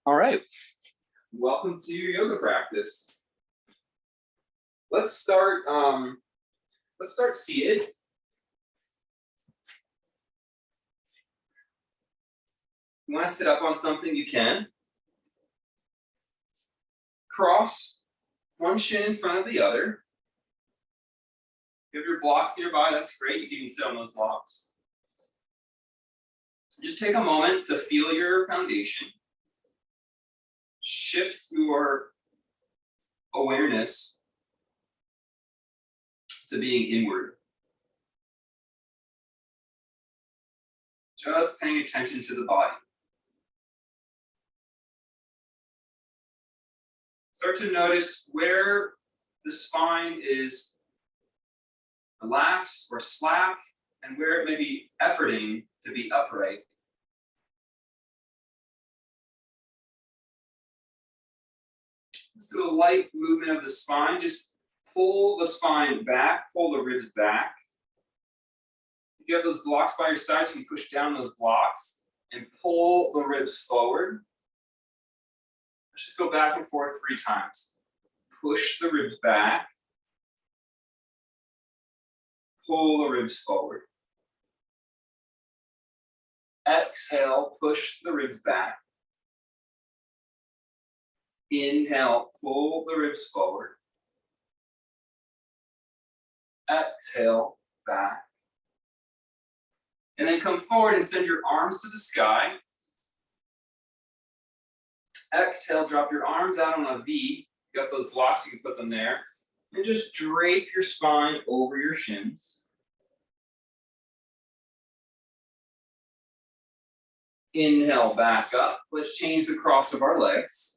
All right, welcome to your yoga practice. Let's start seated. You want to sit up on something, you can. Cross one shin in front of the other. If you have your blocks nearby, that's great. You can even sit on those blocks. Just take a moment to feel your foundation. Shift your awareness to being inward. Just paying attention to the body. Start to notice where the spine is relaxed or slack and where it may be efforting to be upright. Let's do a light movement of the spine. Just pull the spine back, pull the ribs back. If you have those blocks by your sides, you can push down those blocks and pull the ribs forward. Let's just go back and forth 3 times. Push the ribs back. Pull the ribs forward. Exhale, push the ribs back. Inhale, pull the ribs forward. Exhale, back. And then come forward and send your arms to the sky. Exhale, drop your arms out on a V. You got those blocks, you can put them there. And just drape your spine over your shins. Inhale, back up. Let's change the cross of our legs.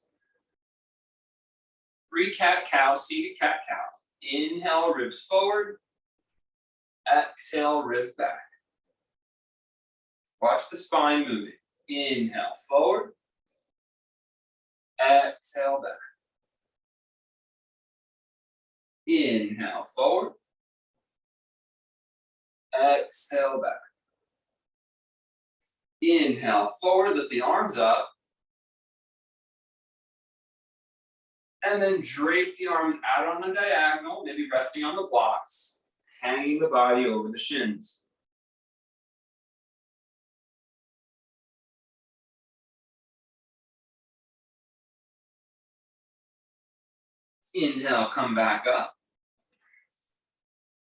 3 cat-cow, seated cat-cows. Inhale, ribs forward. Exhale, ribs back. Watch the spine moving. Inhale, forward. Exhale, back. Inhale, forward. Exhale, back. Inhale, forward, lift the arms up. And then drape the arms out on the diagonal, maybe resting on the blocks, hanging the body over the shins. Inhale, come back up.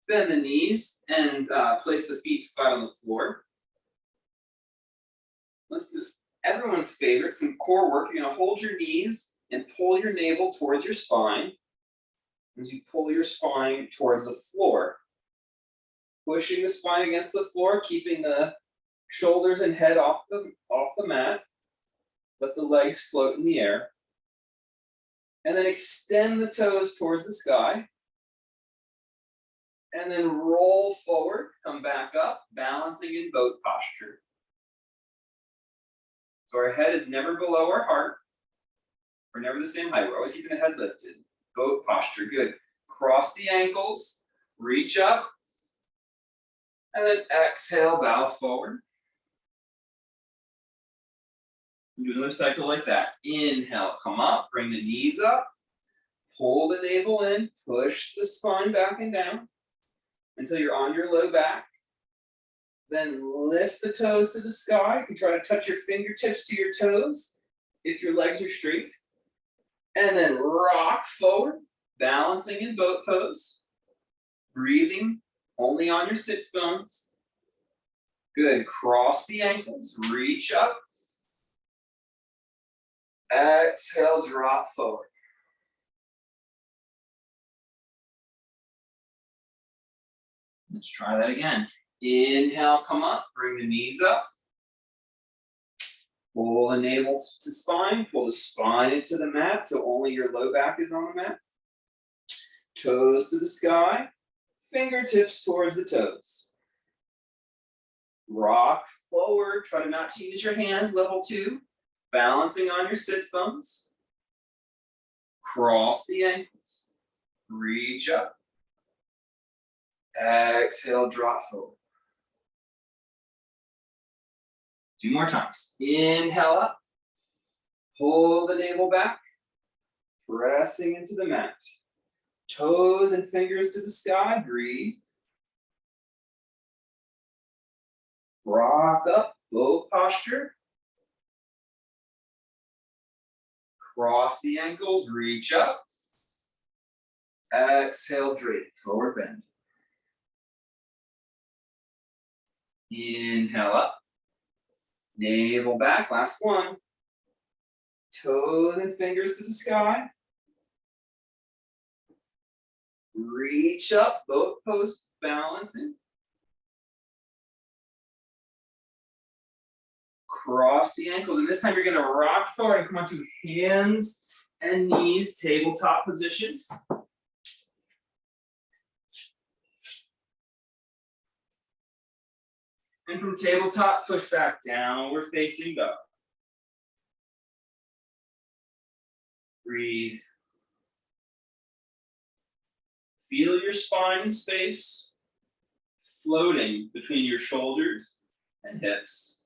Bend the knees and place the feet flat on the floor. Let's do everyone's favorite, some core work. You're gonna hold your knees and pull your navel towards your spine as you pull your spine towards the floor. Pushing the spine against the floor, keeping the shoulders and head off the mat. Let the legs float in the air. And then extend the toes towards the sky. And then roll forward, come back up, balancing in boat posture. So our head is never below our heart. We're never the same height. We're always keeping the head lifted. Boat posture, good. Cross the ankles, reach up, and then exhale, bow forward. Do another cycle like that. Inhale, come up, bring the knees up, pull the navel in, push the spine back and down until you're on your low back. Then lift the toes to the sky. You can try to touch your fingertips to your toes if your legs are straight. And then rock forward, balancing in boat pose. Breathing only on your sits bones. Good, cross the ankles, reach up. Exhale, drop forward. Let's try that again. Inhale, come up, bring the knees up. Pull the navel to spine, pull the spine into the mat so only your low back is on the mat. Toes to the sky, fingertips towards the toes. Rock forward, try to not to use your hands, level 2. Balancing on your sits bones. Cross the ankles, reach up. Exhale, drop forward. 2 more times. Inhale up. Pull the navel back, pressing into the mat. Toes and fingers to the sky, breathe. Rock up, boat posture. Cross the ankles, reach up. Exhale, drape, forward bend. Inhale up. Navel back, last one. Toes and fingers to the sky. Reach up, boat pose, balancing. Cross the ankles, and this time you're gonna rock forward and come onto hands and knees, tabletop position. And from tabletop, push back, downward facing dog. Breathe. Feel your spine space floating between your shoulders and hips.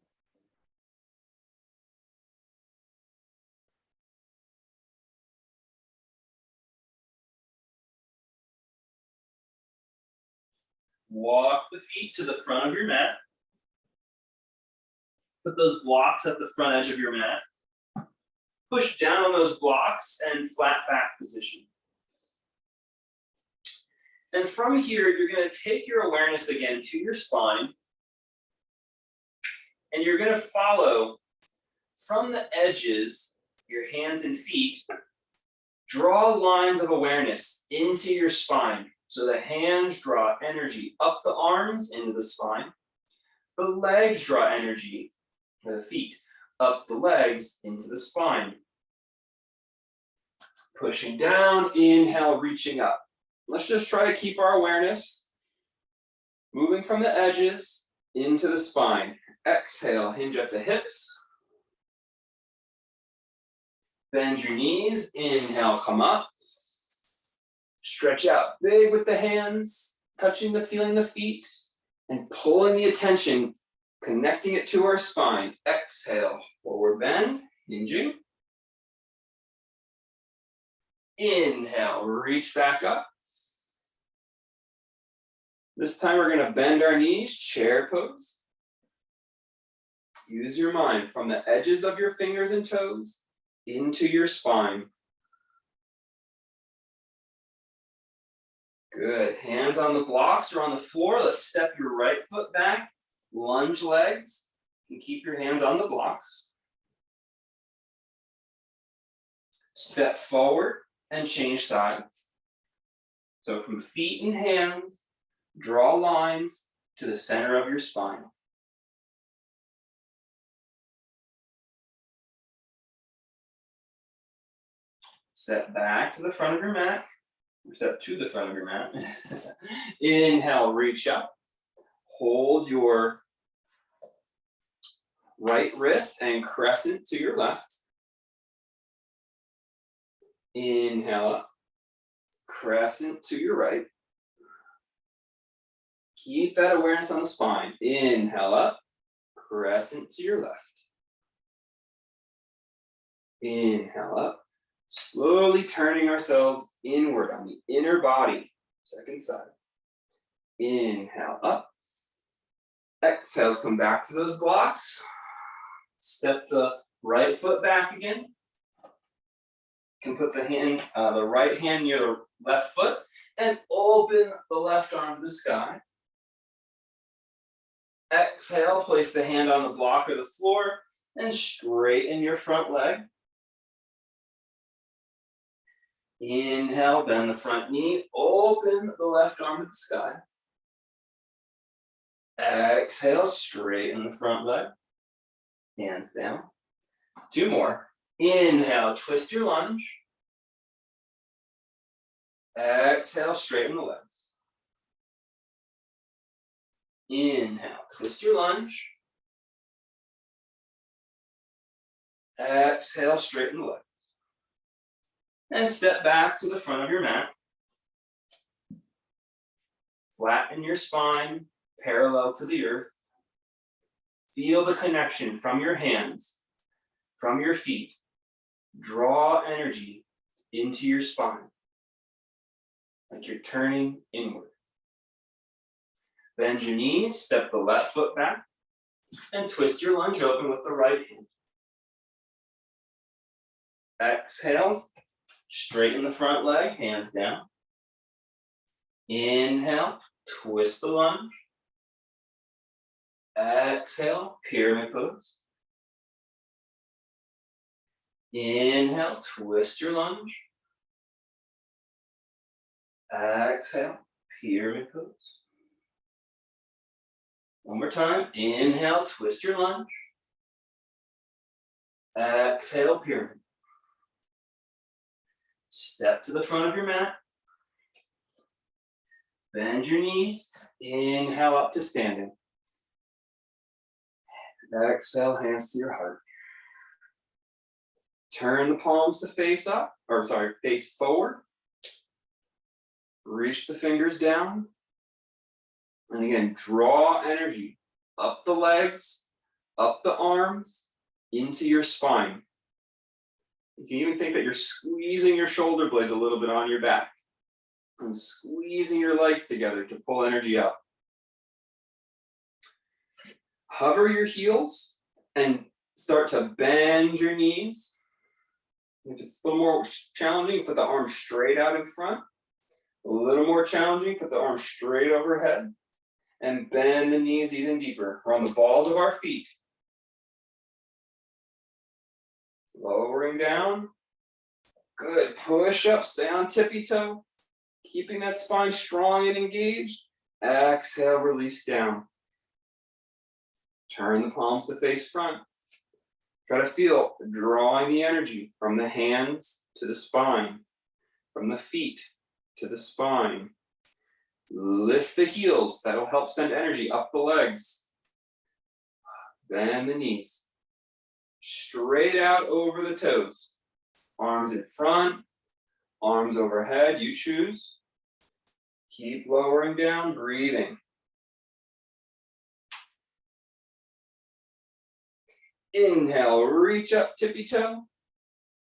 Walk the feet to the front of your mat. Put those blocks at the front edge of your mat. Push down on those blocks and flat back position. And from here, you're going to take your awareness again to your spine. And you're going to follow from the edges, your hands and feet, draw lines of awareness into your spine. So the hands draw energy up the arms into the spine. The legs draw energy, or the feet, up the legs into the spine. Pushing down, inhale, reaching up. Let's just try to keep our awareness moving from the edges into the spine. Exhale, hinge at the hips. Bend your knees, inhale, come up. Stretch out big with the hands, touching feeling the feet, and pulling the attention, connecting it to our spine. Exhale, forward bend, hinging. Inhale, reach back up. This time we're going to bend our knees, chair pose. Use your mind from the edges of your fingers and toes into your spine. Good. Hands on the blocks or on the floor. Let's step your right foot back. Lunge legs. And keep your hands on the blocks. Step forward and change sides. So from feet and hands, draw lines to the center of your spine. Step back to the front of your mat. Step to the front of your mat. Inhale, reach up. Hold your right wrist and crescent to your left. Inhale up. Crescent to your right. Keep that awareness on the spine. Inhale up. Crescent to your left. Inhale up. Slowly turning ourselves inward on the inner body. Second side. Inhale up. Exhales, come back to those blocks. Step the right foot back again. You can put the right hand near the left foot and open the left arm to the sky. Exhale, place the hand on the block or the floor and straighten your front leg. Inhale, bend the front knee, open the left arm to the sky. Exhale, straighten the front leg. Hands down. 2 more. Inhale, twist your lunge. Exhale, straighten the legs. Inhale, twist your lunge. Exhale, straighten the legs. And step back to the front of your mat. Flatten your spine, parallel to the earth. Feel the connection from your hands, from your feet, Draw energy into your spine, like you're turning inward. Bend your knees, step the left foot back, and twist your lunge open with the right hand. Exhale, straighten the front leg, hands down. Inhale, twist the lunge. Exhale, pyramid pose. Inhale, twist your lunge. Exhale, pyramid pose. One more time. Inhale, twist your lunge. Exhale, pyramid. Step to the front of your mat. Bend your knees. Inhale up to standing. Exhale, hands to your heart. Turn the palms to face up, face forward. Reach the fingers down. And again, draw energy up the legs, up the arms, into your spine. You can even think that you're squeezing your shoulder blades a little bit on your back and squeezing your legs together to pull energy up. Hover your heels and start to bend your knees. If it's a little more challenging, put the arms straight out in front. A little more challenging, put the arms straight overhead and bend the knees even deeper. We're on the balls of our feet. Lowering down. Good. Push up, stay on tippy toe. Keeping that spine strong and engaged. Exhale, release down. Turn the palms to face front. Try to feel drawing the energy from the hands to the spine, from the feet to the spine. Lift the heels. That'll help send energy up the legs. Bend the knees. Straight out over the toes. Arms in front, arms overhead, you choose. Keep lowering down, breathing. Inhale, reach up, tippy toe.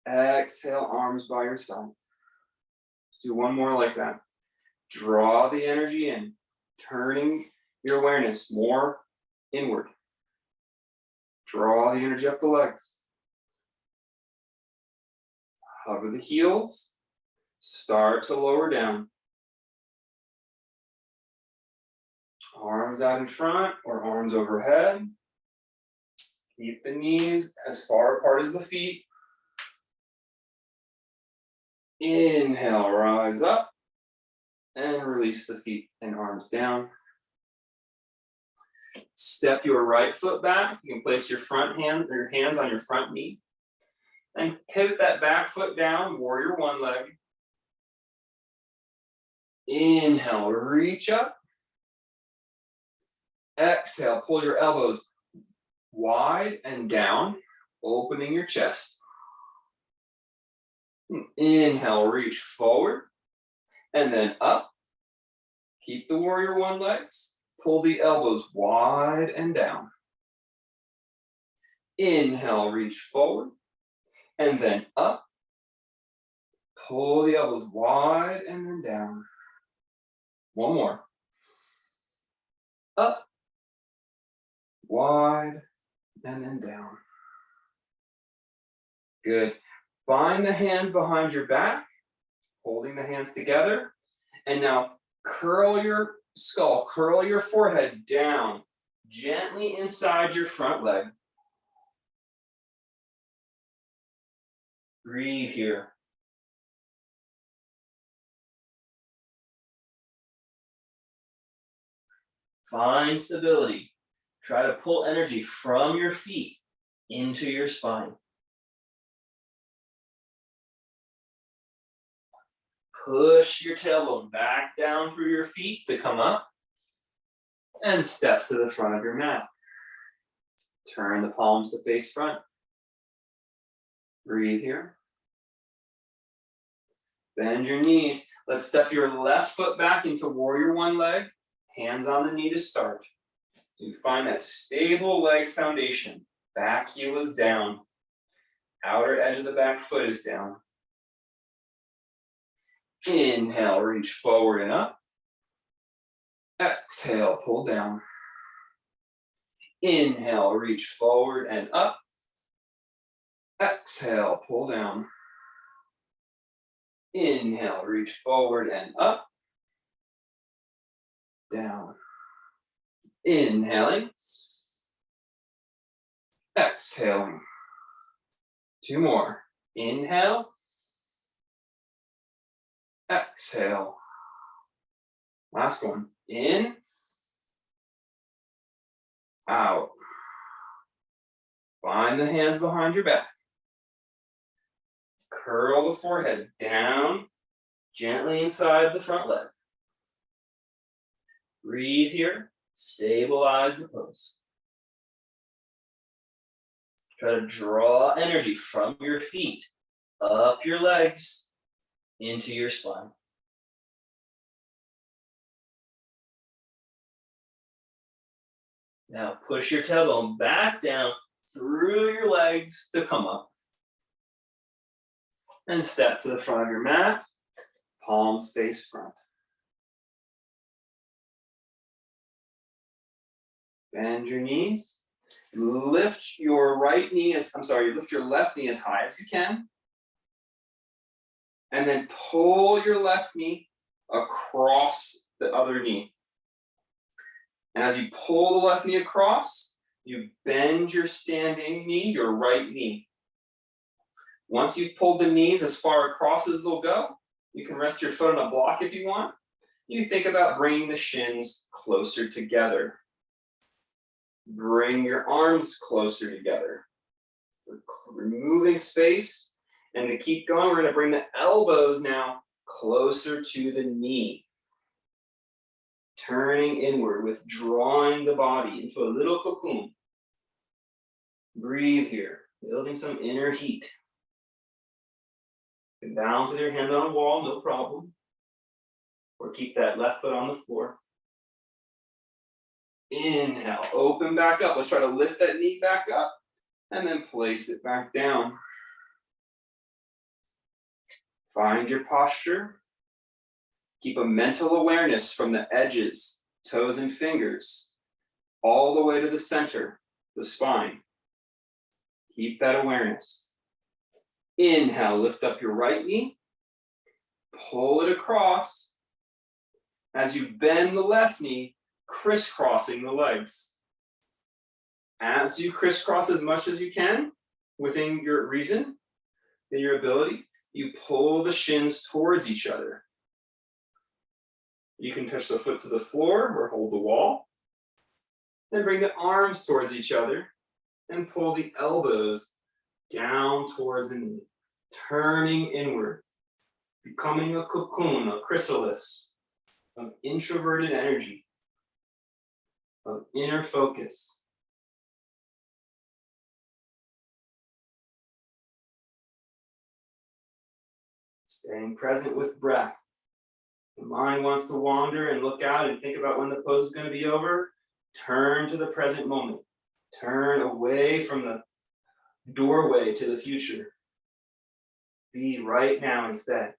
Exhale, arms by your side. Let's do one more like that. Draw the energy in, turning your awareness more inward. Draw the energy up the legs. Hover the heels. Start to lower down. Arms out in front or arms overhead. Keep the knees as far apart as the feet. Inhale, rise up and release the feet and arms down. Step your right foot back. You can place your hands on your front knee. And pivot that back foot down, warrior one leg. Inhale, reach up. Exhale, pull your elbows wide and down, opening your chest. Inhale, reach forward and then up. Keep the warrior one legs. Pull the elbows wide and down. Inhale, reach forward and then up. Pull the elbows wide and then down. One more. Up, wide, and then down. Good. Bind the hands behind your back, holding the hands together. And now curl your skull, curl your forehead down, gently inside your front leg. Breathe here. Find stability. Try to pull energy from your feet into your spine. Push your tailbone back down through your feet to come up and step to the front of your mat. Turn the palms to face front. Breathe here. Bend your knees. Let's step your left foot back into warrior one leg. Hands on the knee to start. You find that stable leg foundation. Back heel is down. Outer edge of the back foot is down. Inhale, reach forward and up. Exhale, pull down. Inhale, reach forward and up. Exhale, pull down. Inhale, reach forward and up. Down. Inhaling. Exhaling. 2 more. Inhale. Exhale. Last one. In. Out. Find the hands behind your back. Curl the forehead down, gently inside the front leg. Breathe here. Stabilize the pose. Try to draw energy from your feet up your legs into your spine. Now push your tailbone back down through your legs to come up. And step to the front of your mat, palms face front. Bend your knees. Lift your lift your left knee as high as you can. And then pull your left knee across the other knee. And as you pull the left knee across, you bend your standing knee, your right knee. Once you've pulled the knees as far across as they'll go, you can rest your foot on a block if you want. You think about bringing the shins closer together. Bring your arms closer together. Removing space. And to keep going, we're going to bring the elbows now closer to the knee. Turning inward, withdrawing the body into a little cocoon. Breathe here, building some inner heat. You can balance with your hand on a wall, no problem. Or keep that left foot on the floor. Inhale, open back up. Let's try to lift that knee back up and then place it back down. Find your posture. Keep a mental awareness from the edges, toes and fingers, all the way to the center, the spine. Keep that awareness. Inhale, lift up your right knee. Pull it across. As you bend the left knee, crisscrossing the legs. As you crisscross as much as you can, within your reason, and your ability, you pull the shins towards each other. You can touch the foot to the floor or hold the wall. Then bring the arms towards each other and pull the elbows down towards the knee, turning inward, becoming a cocoon, a chrysalis of introverted energy, of inner focus. Staying present with breath. The mind wants to wander and look out and think about when the pose is going to be over. Turn to the present moment. Turn away from the doorway to the future. Be right now instead.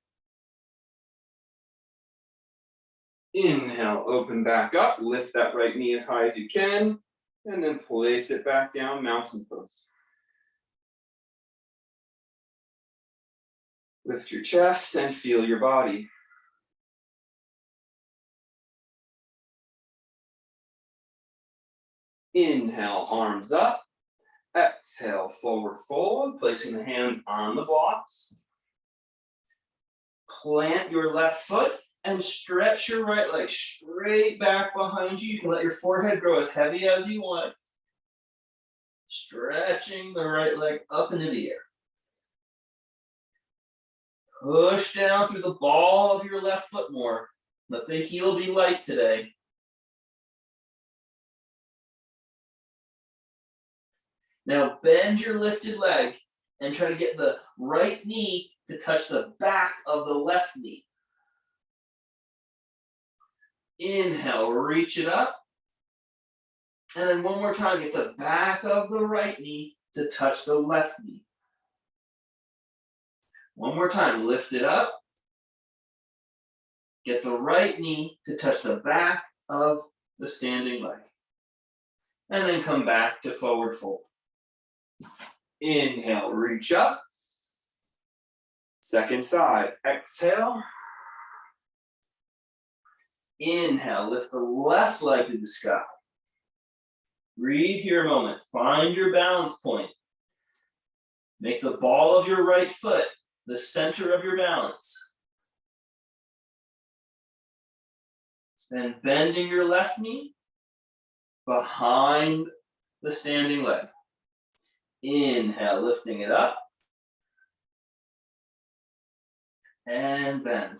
Inhale, open back up. Lift that right knee as high as you can. And then place it back down, mountain pose. Lift your chest and feel your body. Inhale, arms up. Exhale, forward fold, placing the hands on the blocks. Plant your left foot and stretch your right leg straight back behind you. You can let your forehead grow as heavy as you want. Stretching the right leg up into the air. Push down through the ball of your left foot more. Let the heel be light today. Now bend your lifted leg and try to get the right knee to touch the back of the left knee. Inhale, reach it up. And then one more time, get the back of the right knee to touch the left knee. One more time, lift it up. Get the right knee to touch the back of the standing leg. And then come back to forward fold. Inhale, reach up. Second side, exhale. Inhale, lift the left leg to the sky. Breathe here a moment, find your balance point. Make the ball of your right foot the center of your balance. Then bending your left knee behind the standing leg. Inhale, lifting it up. And bend.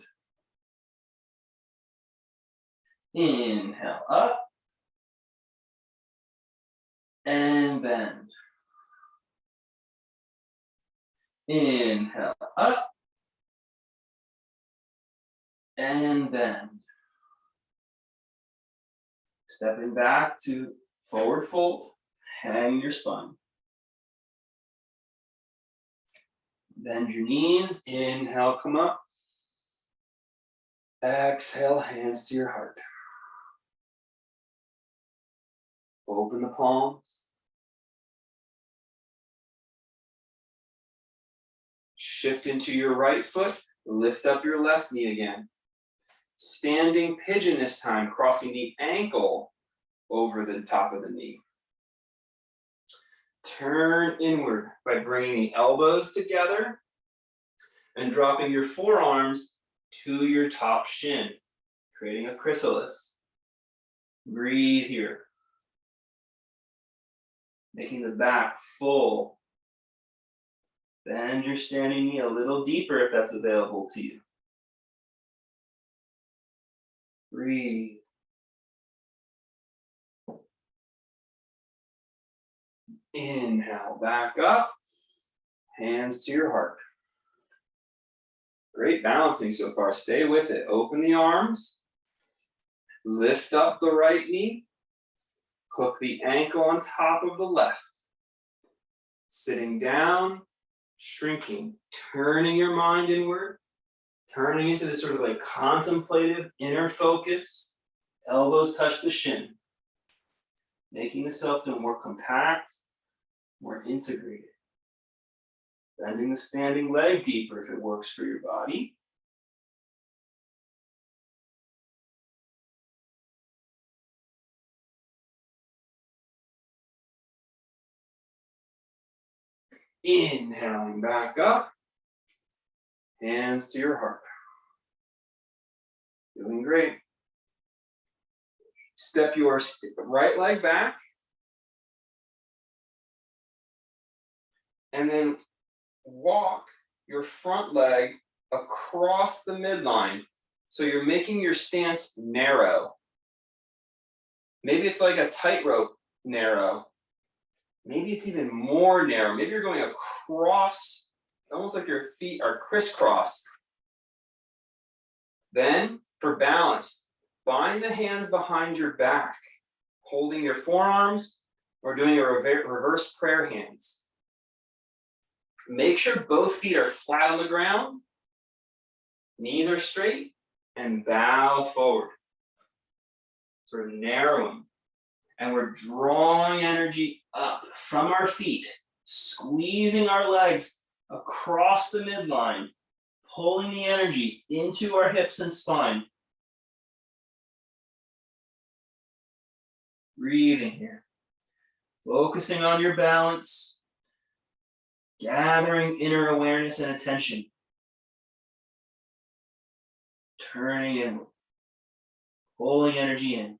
Inhale, up. And bend. Inhale, up. And bend. Stepping back to forward fold, hang your spine. Bend your knees, inhale, come up. Exhale, hands to your heart. Open the palms. Shift into your right foot, lift up your left knee again. Standing pigeon this time, crossing the ankle over the top of the knee. Turn inward by bringing the elbows together and dropping your forearms to your top shin, creating a chrysalis. Breathe here. Making the back full. Bend your standing knee a little deeper if that's available to you. Breathe. Inhale, back up. Hands to your heart. Great balancing so far. Stay with it. Open the arms. Lift up the right knee. Hook the ankle on top of the left. Sitting down, shrinking, turning your mind inward. Turning into this sort of like contemplative inner focus. Elbows touch the shin. Making the self feel more compact, more integrated. Bending the standing leg deeper if it works for your body. Inhaling back up. Hands to your heart. Doing great. Step your right leg back. And then walk your front leg across the midline. So you're making your stance narrow. Maybe it's like a tightrope narrow. Maybe it's even more narrow. Maybe you're going across, almost like your feet are crisscrossed. Then, for balance, bind the hands behind your back, holding your forearms or doing a reverse prayer hands. Make sure both feet are flat on the ground, knees are straight, and bow forward. Sort of narrowing. And we're drawing energy up from our feet, squeezing our legs across the midline, pulling the energy into our hips and spine. Breathing here. Focusing on your balance, gathering inner awareness and attention. Turning inward, pulling energy in.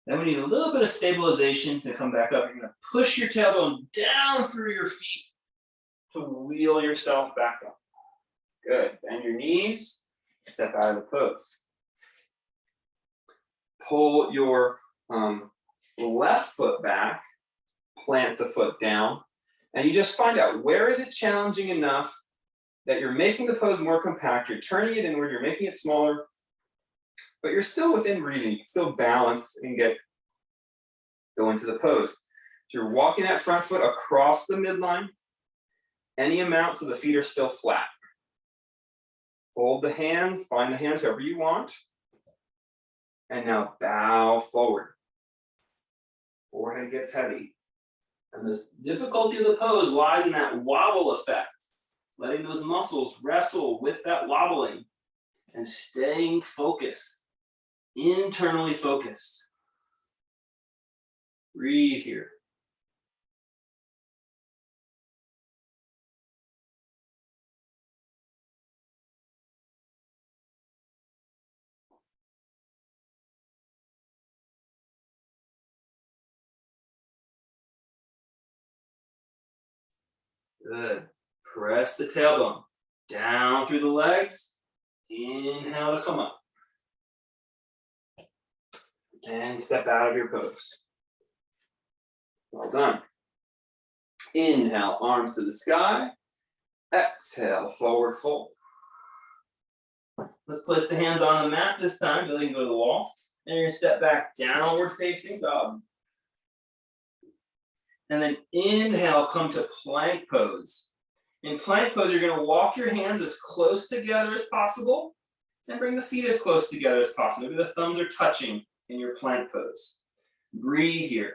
Then we need a little bit of stabilization to come back up. You're going to push your tailbone down through your feet to wheel yourself back up. Good. Bend your knees. Step out of the pose. Pull your left foot back. Plant the foot down. And you just find out, where is it challenging enough that you're making the pose more compact, you're turning it inward, you're making it smaller, but you're still within reason. You can still balance and go into the pose. So you're walking that front foot across the midline, any amount so the feet are still flat. Hold the hands, bind the hands however you want. And now bow forward. Forehead gets heavy. And the difficulty of the pose lies in that wobble effect, letting those muscles wrestle with that wobbling and staying focused, internally focused. Breathe here. Good. Press the tailbone down through the legs. Inhale to come up. And step out of your pose. Well done. Inhale, arms to the sky. Exhale, forward fold. Let's place the hands on the mat this time. Billy can go to the wall. And you're going to step back, downward facing dog. And then inhale, come to plank pose. In plank pose, you're going to walk your hands as close together as possible and bring the feet as close together as possible. Maybe the thumbs are touching in your plank pose. Breathe here.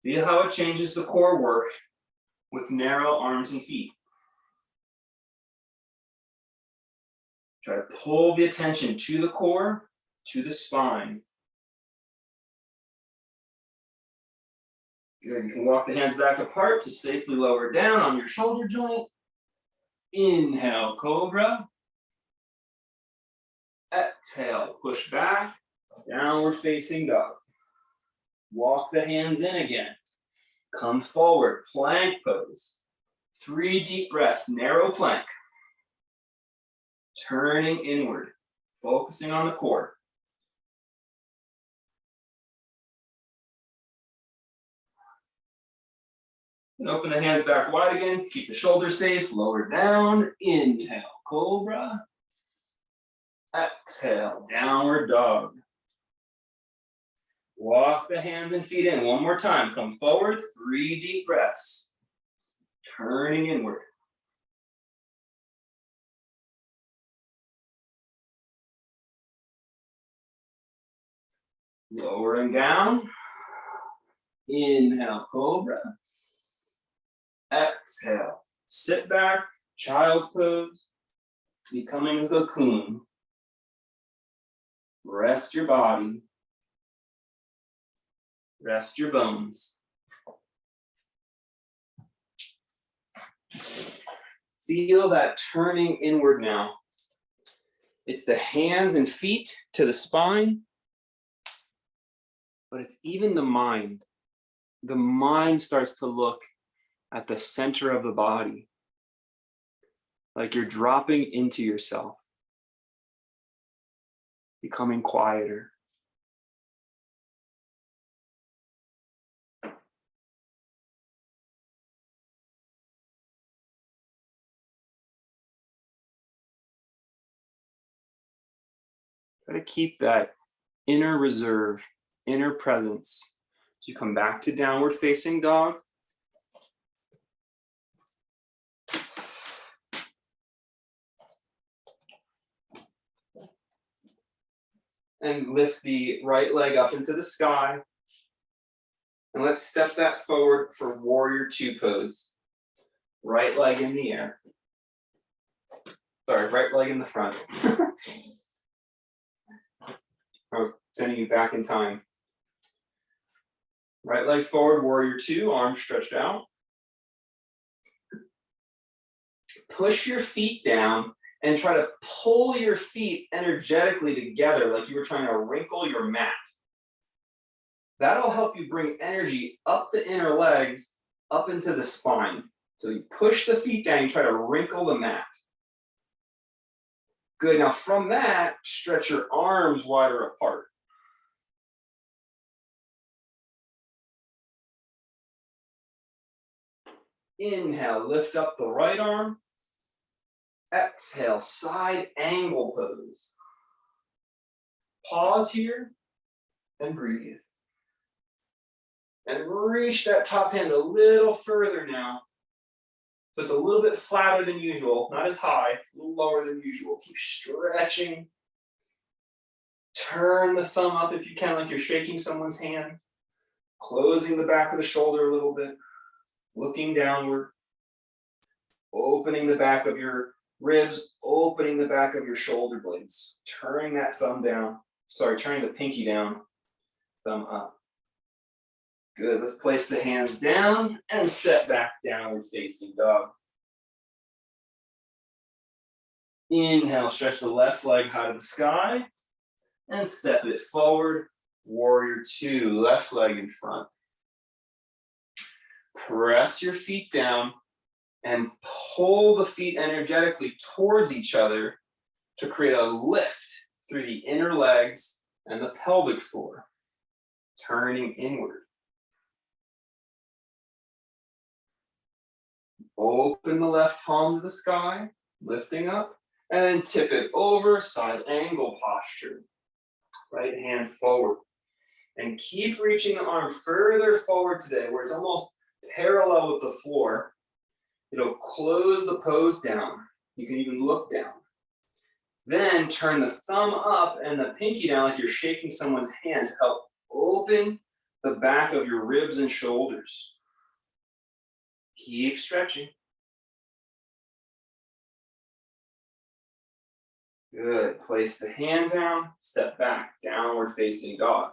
Feel how it changes the core work with narrow arms and feet. Try to pull the attention to the core, to the spine. Good. You can walk the hands back apart to safely lower down on your shoulder joint. Inhale, cobra. Exhale, push back, downward facing dog. Walk the hands in again. Come forward, plank pose. 3 deep breaths, narrow plank. Turning inward, focusing on the core. And open the hands back wide again. Keep the shoulders safe. Lower down. Inhale, cobra. Exhale, downward dog. Walk the hands and feet in. One more time. Come forward. 3 deep breaths. Turning inward. Lowering down. Inhale, cobra. Exhale. Sit back. Child's pose. Becoming a cocoon. Rest your body. Rest your bones. Feel that turning inward now. It's the hands and feet to the spine, but it's even the mind. The mind starts to look at the center of the body, like you're dropping into yourself, becoming quieter. Try to keep that inner reserve, inner presence. You come back to downward facing dog. And lift the right leg up into the sky. And let's step that forward for warrior 2 pose. Right leg in the air. Sorry, right leg in the front. I was sending you back in time. Right leg forward, warrior 2, arms stretched out. Push your feet down and try to pull your feet energetically together like you were trying to wrinkle your mat. That'll help you bring energy up the inner legs, up into the spine. So you push the feet down, you try to wrinkle the mat. Good, now from that, stretch your arms wider apart. Inhale, lift up the right arm. Exhale, side angle pose. Pause here and breathe. And reach that top hand a little further now So it's a little bit flatter than usual, not as high, a little lower than usual. Keep stretching. Turn the thumb up if you can, like you're shaking someone's hand. Closing the back of the shoulder a little bit. Looking downward. Opening the back of your ribs, opening the back of your shoulder blades. Turning that thumb down. Turning the pinky down, thumb up. Good, let's place the hands down and step back downward facing dog. Inhale, stretch the left leg high to the sky and step it forward. Warrior two, left leg in front. Press your feet down and pull the feet energetically towards each other to create a lift through the inner legs and the pelvic floor, turning inward. Open the left palm to the sky, lifting up, and then tip it over, side angle posture. Right hand forward. And keep reaching the arm further forward today, where it's almost parallel with the floor. It'll close the pose down. You can even look down. Then turn the thumb up and the pinky down like you're shaking someone's hand to help open the back of your ribs and shoulders. Keep stretching. Good. Place the hand down, step back, downward facing dog.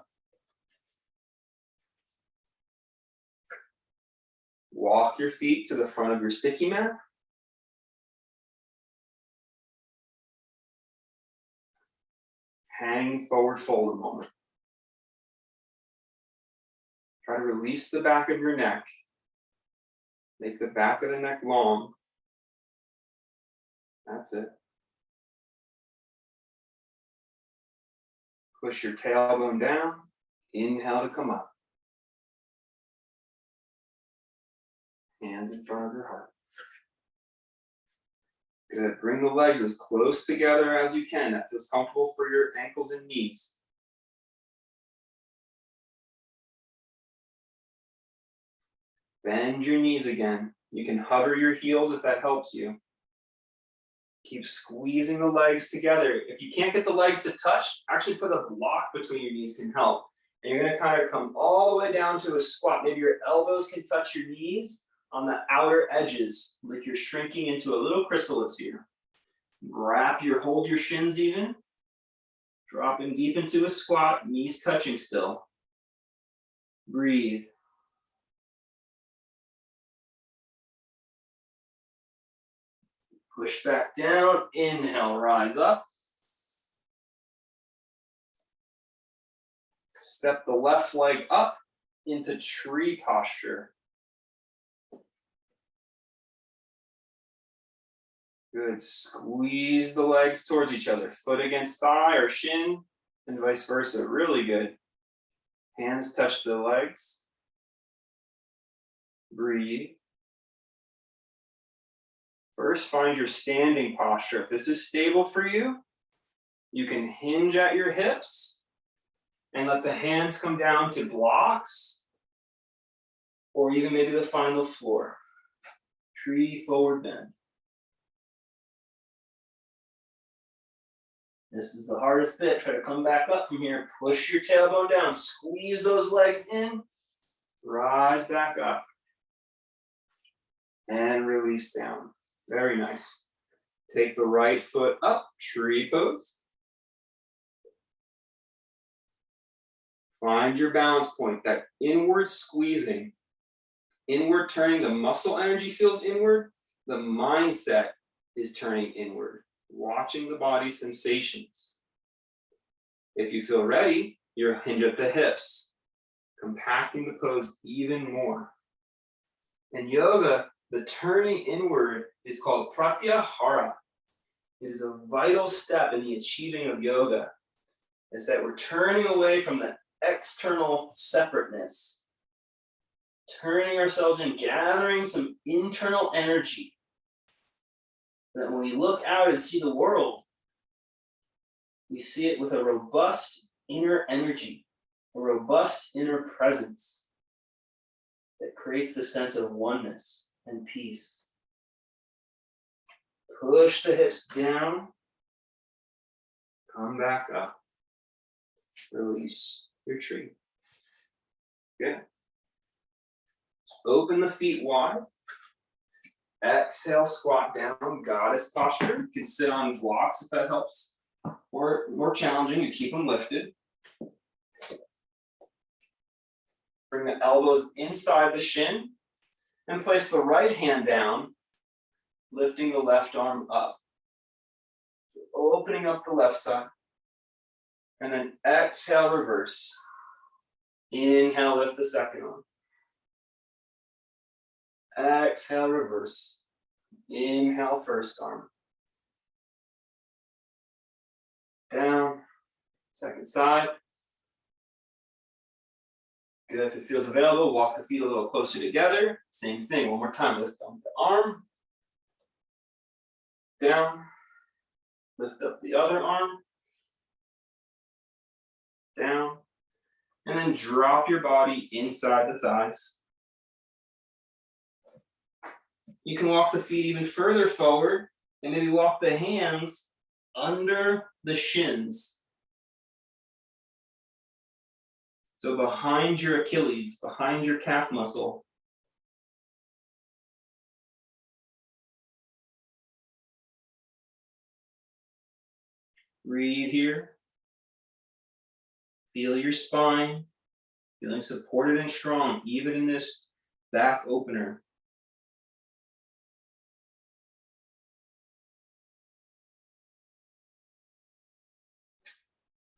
Walk your feet to the front of your sticky mat. Hang forward fold a moment. Try to release the back of your neck. Make the back of the neck long. That's it. Push your tailbone down. Inhale to come up. Hands in front of your heart. Good. Bring the legs as close together as you can. That feels comfortable for your ankles and knees. Bend your knees again. You can hover your heels if that helps you. Keep squeezing the legs together. If you can't get the legs to touch, actually put a block between your knees can help. And you're going to kind of come all the way down to a squat. Maybe your elbows can touch your knees on the outer edges, like you're shrinking into a little chrysalis here. Hold your shins even. Dropping deep into a squat, knees touching still. Breathe. Push back down, inhale, rise up. Step the left leg up into tree posture. Good, squeeze the legs towards each other, foot against thigh or shin, and vice versa, really good. Hands touch the legs. Breathe. First, find your standing posture. If this is stable for you, you can hinge at your hips and let the hands come down to blocks or even maybe the final floor. Tree forward bend. This is the hardest bit. Try to come back up from here. Push your tailbone down. Squeeze those legs in. Rise back up. And release down. Very nice. Take the right foot up. Tree pose. Find your balance point. That inward squeezing. Inward turning. The muscle energy feels inward. The mindset is turning inward. Watching the body sensations. If you feel ready, you're hinge at the hips, compacting the pose even more. In yoga, the turning inward is called Pratyahara. It is a vital step in the achieving of yoga. Is that we're turning away from the external separateness, turning ourselves and gathering some internal energy. That when we look out and see the world, we see it with a robust inner energy, a robust inner presence that creates the sense of oneness and peace. Push the hips down. Come back up. Release your tree. Good. Open the feet wide. Exhale, squat down, goddess posture. You can sit on blocks if that helps. Or more challenging, you keep them lifted. Bring the elbows inside the shin and place the right hand down, lifting the left arm up. Opening up the left side. And then exhale, reverse. Inhale, lift the second arm. Exhale, reverse. Inhale, first arm. Down. Second side. Good. If it feels available, walk the feet a little closer together. Same thing. One more time. Lift up the arm. Down. Lift up the other arm. Down. And then drop your body inside the thighs. You can walk the feet even further forward and maybe walk the hands under the shins. So behind your Achilles, behind your calf muscle. Breathe here. Feel your spine, feeling supported and strong, even in this back opener.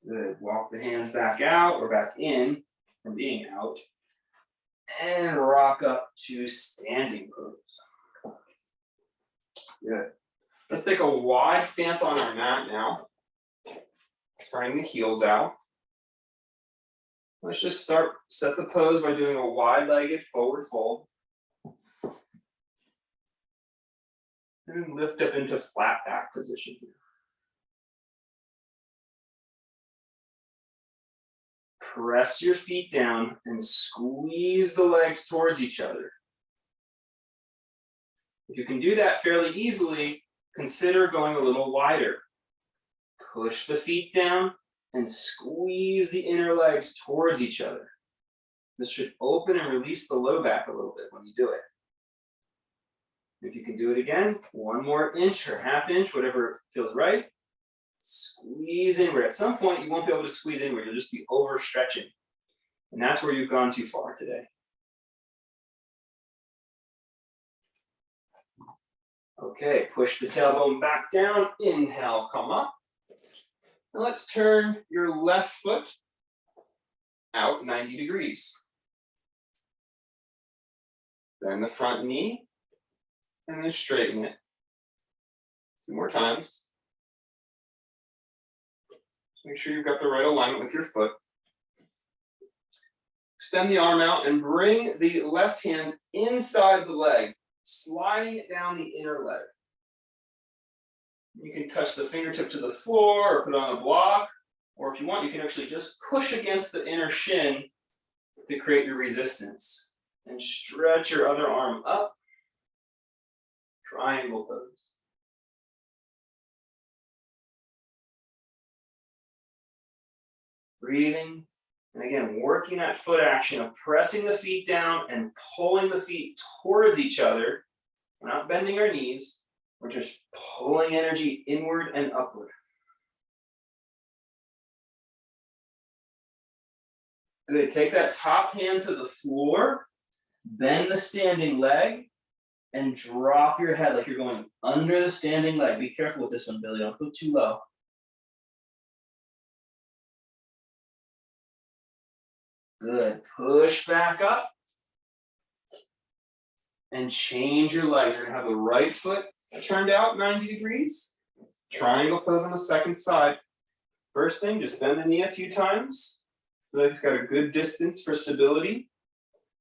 Good. Walk the hands back out or back in from being out. And rock up to standing pose. Good. Let's take a wide stance on our mat now. Turning the heels out. Let's just set the pose by doing a wide-legged forward fold. And then lift up into flat back position here. Press your feet down and squeeze the legs towards each other. If you can do that fairly easily, consider going a little wider. Push the feet down and squeeze the inner legs towards each other. This should open and release the low back a little bit when you do it. If you can do it again, one more inch or half inch, whatever feels right. Squeeze inward. At some point, you won't be able to squeeze inward. You'll just be overstretching. And that's where you've gone too far today. Okay, push the tailbone back down. Inhale, come up. Now let's turn your left foot out 90 degrees. Bend the front knee and then straighten it. 2 more times. Make sure you've got the right alignment with your foot. Extend the arm out and bring the left hand inside the leg, sliding it down the inner leg. You can touch the fingertip to the floor or put on a block, or if you want, you can actually just push against the inner shin to create your resistance. And stretch your other arm up. Triangle pose. Breathing, and again, working that foot action of pressing the feet down and pulling the feet towards each other. We're not bending our knees, we're just pulling energy inward and upward. Good, take that top hand to the floor, bend the standing leg, and drop your head like you're going under the standing leg. Be careful with this one, Billy, don't go too low. Good. Push back up and change your leg. You're going to have the right foot turned out 90 degrees. Triangle pose on the second side. First thing, just bend the knee a few times. The leg's got a good distance for stability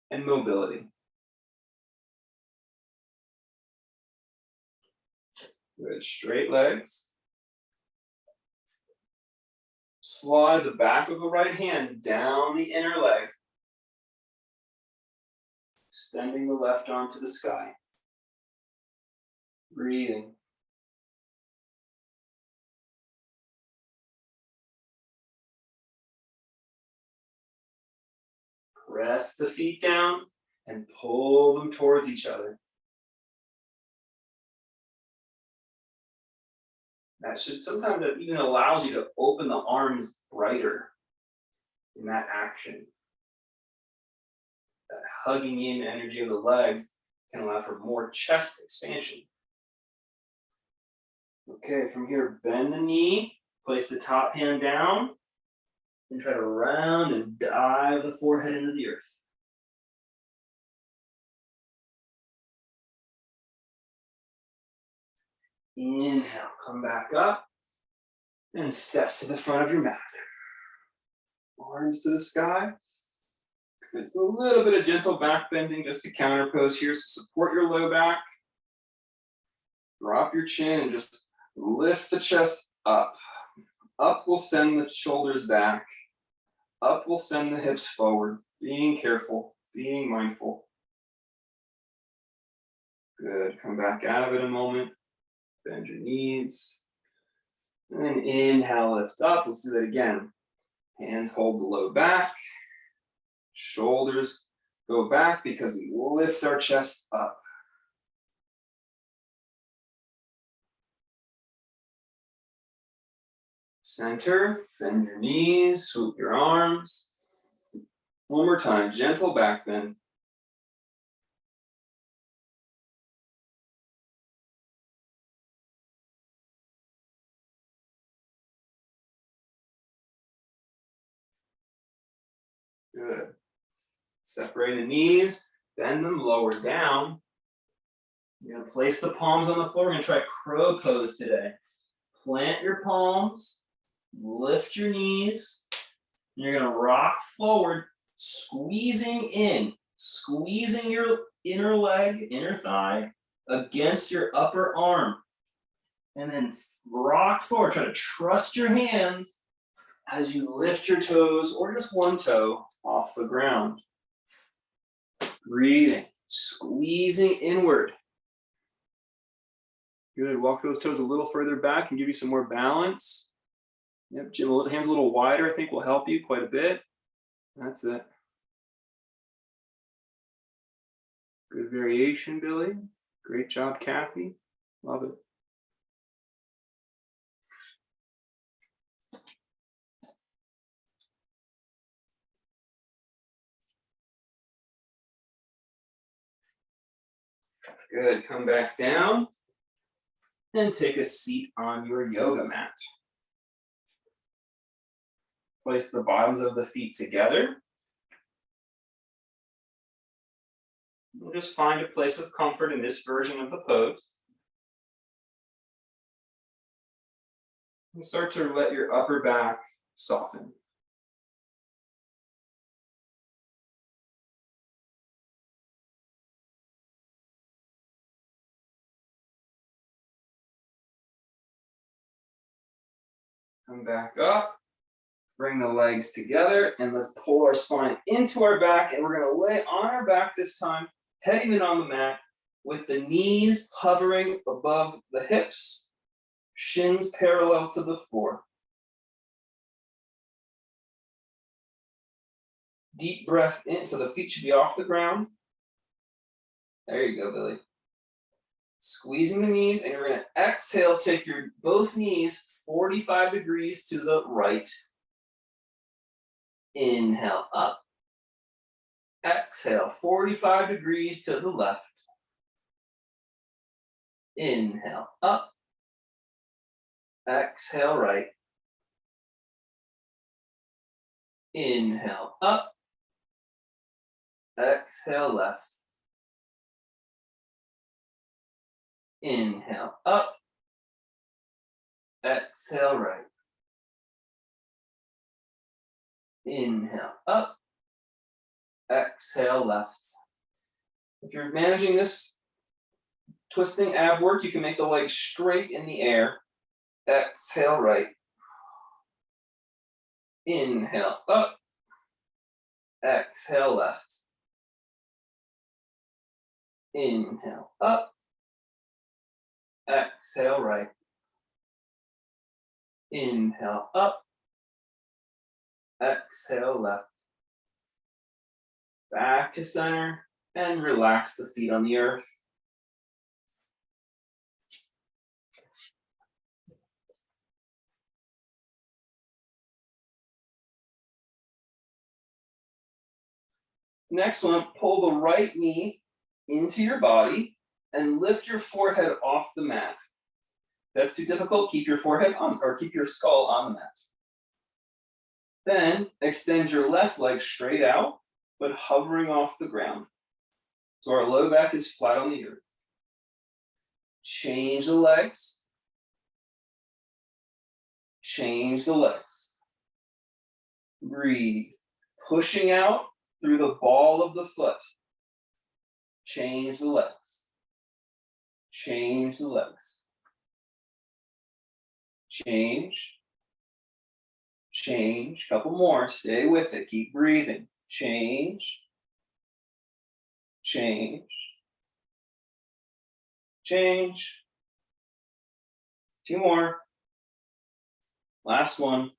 and mobility. Good. Straight legs. Slide the back of the right hand down the inner leg. Extending the left arm to the sky. Breathing. Press the feet down and pull them towards each other. Sometimes that even allows you to open the arms brighter in that action. That hugging in energy of the legs can allow for more chest expansion. Okay, from here, bend the knee, place the top hand down, and try to round and dive the forehead into the earth. Inhale, come back up, and step to the front of your mat. Arms to the sky. Just a little bit of gentle back bending just to counter pose here. So support your low back. Drop your chin and just lift the chest up. Up will send the shoulders back. Up will send the hips forward. Being careful, being mindful. Good. Come back out of it a moment. Bend your knees. And then inhale, lift up. Let's do that again. Hands hold the low back. Shoulders go back because we lift our chest up. Center, bend your knees, swoop your arms. One more time, gentle back bend. Good. Separate the knees, bend them lower down. You're gonna place the palms on the floor. We're gonna try crow pose today. Plant your palms, lift your knees, and you're gonna rock forward, squeezing your inner leg, inner thigh against your upper arm. And then rock forward, try to trust your hands as you lift your toes or just one toe off the ground. Breathing, squeezing inward. Good, walk those toes a little further back and give you some more balance. Yep, Jim, hands a little wider, I think will help you quite a bit. That's it. Good variation, Billy. Great job, Kathy. Love it. Good, come back down and take a seat on your yoga mat. Place the bottoms of the feet together. We'll just find a place of comfort in this version of the pose. And start to let your upper back soften. Come back up, bring the legs together, and let's pull our spine into our back, and we're gonna lay on our back this time, head even on the mat, with the knees hovering above the hips, shins parallel to the floor. Deep breath in, so the feet should be off the ground. There you go, Billy. Squeezing the knees, and you're gonna exhale, take your both knees 45 degrees to the right. Inhale up. Exhale, 45 degrees to the left. Inhale up. Exhale right. Inhale up. Exhale left. Inhale up. Exhale right. Inhale up. Exhale left. If you're managing this twisting ab work, you can make the legs straight in the air. Exhale right. Inhale up. Exhale left. Inhale up. Exhale right. Inhale up. Exhale left. Back to center and relax the feet on the earth. Next one, pull the right knee into your body and lift your forehead off the mat. If that's too difficult, keep your forehead on, or keep your skull on the mat. Then extend your left leg straight out, but hovering off the ground. So our low back is flat on the earth. Change the legs. Change the legs. Breathe. Pushing out through the ball of the foot. Change the legs. Change the legs. Change. Change. Couple more. Stay with it. Keep breathing. Change. Change. Change. Two more. Last one.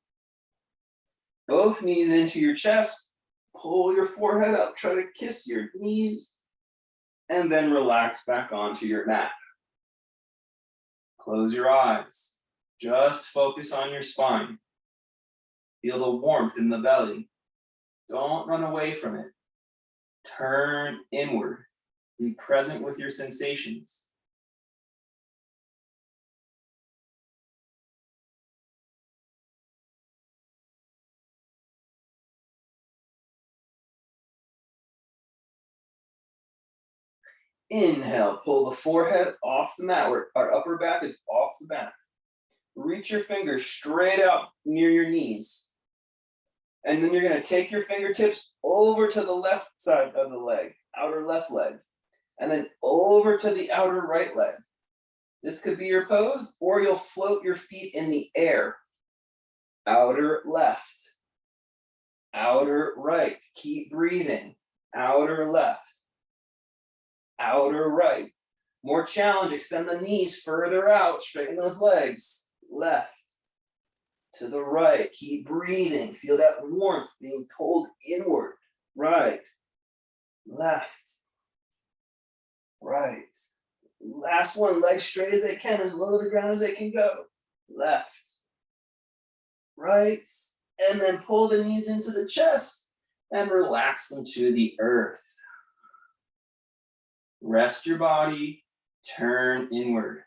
Both knees into your chest. Pull your forehead up. Try to kiss your knees. And then relax back onto your mat. Close your eyes. Just focus on your spine. Feel the warmth in the belly. Don't run away from it. Turn inward. Be present with your sensations. Inhale, pull the forehead off the mat, where our upper back is off the mat. Reach your fingers straight out near your knees. And then you're going to take your fingertips over to the left side of the leg, outer left leg, and then over to the outer right leg. This could be your pose, or you'll float your feet in the air. Outer left, outer right. Keep breathing. Outer left. Outer right. More challenge, extend the knees further out, straighten those legs. Left to the right, keep breathing. Feel that warmth being pulled inward. Right, left, right. Last one, legs straight as they can, as low to the ground as they can go. Left, right, and then pull the knees into the chest and relax them to the earth. Rest your body, turn inward.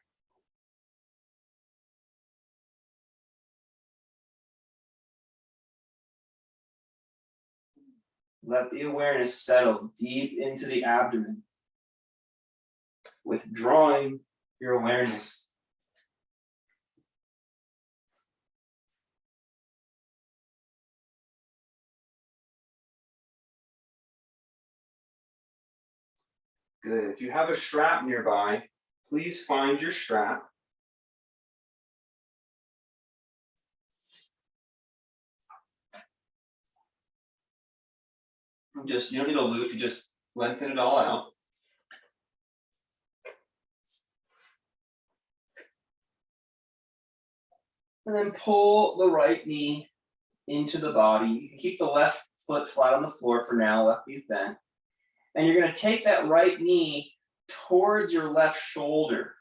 Let the awareness settle deep into the abdomen, withdrawing your awareness. Good. If you have a strap nearby, please find your strap. You don't need a loop, you just lengthen it all out. And then pull the right knee into the body. You can keep the left foot flat on the floor for now, left knee bent. And you're going to take that right knee towards your left shoulder.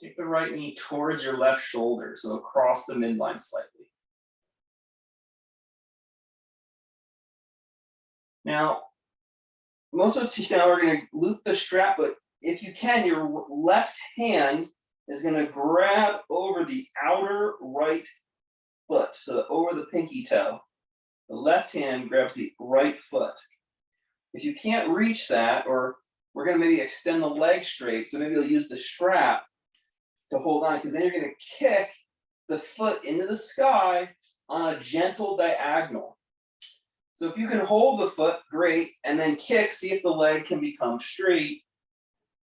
Take the right knee towards your left shoulder, so across the midline slightly. Now, most of us now are going to loop the strap, but if you can, your left hand is going to grab over the outer right foot, so over the pinky toe. The left hand grabs the right foot. If you can't reach that, or we're going to maybe extend the leg straight, so maybe you'll use the strap to hold on, because then you're going to kick the foot into the sky on a gentle diagonal. So if you can hold the foot, great, and then kick, see if the leg can become straight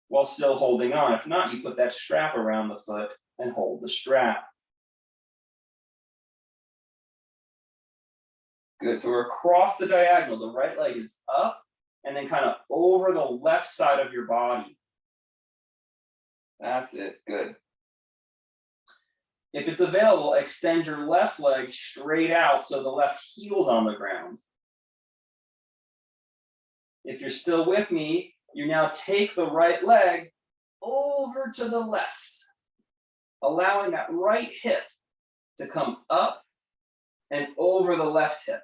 while still holding on. If not, you put that strap around the foot and hold the strap. Good, so we're across the diagonal. The right leg is up and then kind of over the left side of your body. That's it, good. If it's available, extend your left leg straight out so the left heel's on the ground. If you're still with me, you now take the right leg over to the left, allowing that right hip to come up and over the left hip.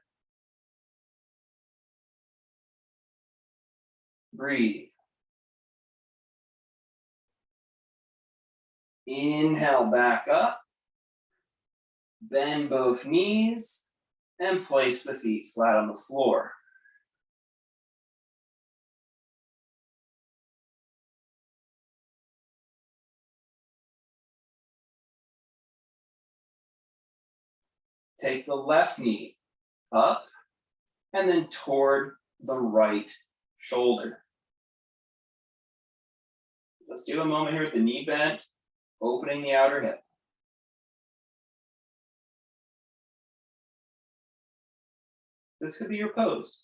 Breathe. Inhale back up. Bend both knees and place the feet flat on the floor. Take the left knee up and then toward the right shoulder. Let's do a moment here with the knee bent, opening the outer hip. This could be your pose.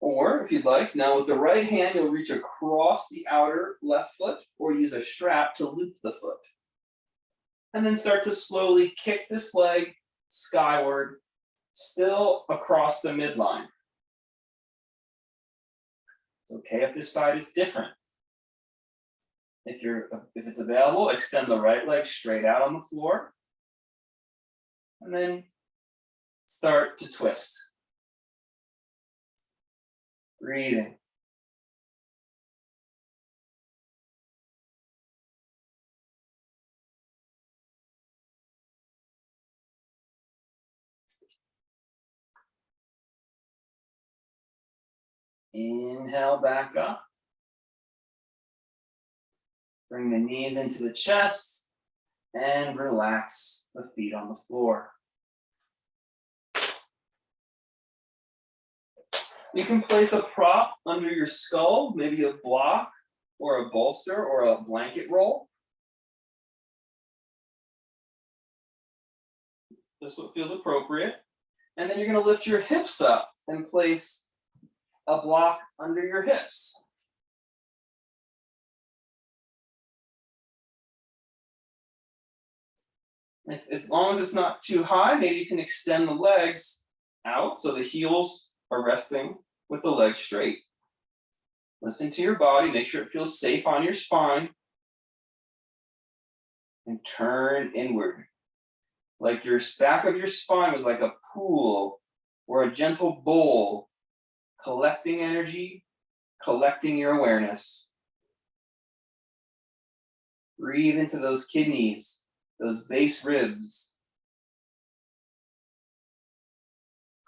Or if you'd like, now with the right hand, you'll reach across the outer left foot or use a strap to loop the foot. And then start to slowly kick this leg skyward, still across the midline. It's okay if this side is different. If it's available, extend the right leg straight out on the floor. And then start to twist. Breathing. Inhale back up. Bring the knees into the chest and relax the feet on the floor. You can place a prop under your skull, maybe a block or a bolster or a blanket roll. Just what feels appropriate. And then you're going to lift your hips up and place a block under your hips. As long as it's not too high, maybe you can extend the legs out so the heels are resting with the legs straight. Listen to your body, make sure it feels safe on your spine. And turn inward. Like your back of your spine was like a pool or a gentle bowl, collecting energy, collecting your awareness. Breathe into those kidneys, those base ribs.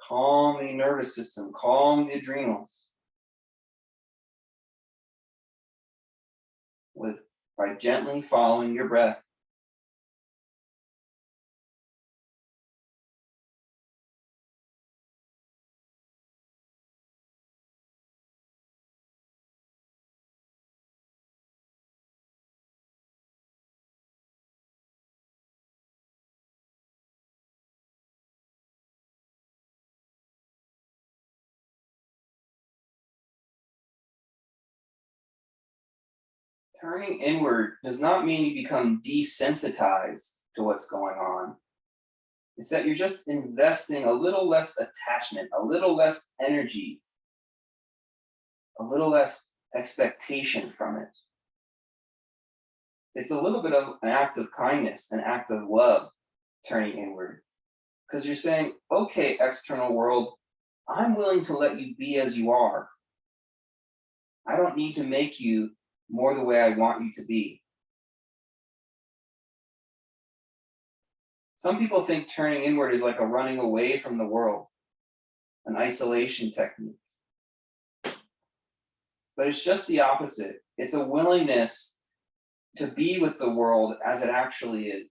Calm the nervous system, calm the adrenals. By gently following your breath. Turning inward does not mean you become desensitized to what's going on. It's that you're just investing a little less attachment, a little less energy, a little less expectation from it. It's a little bit of an act of kindness, an act of love, turning inward. Because you're saying, okay, external world, I'm willing to let you be as you are. I don't need to make you more the way I want you to be. Some people think turning inward is like a running away from the world, an isolation technique. But it's just the opposite. It's a willingness to be with the world as it actually is.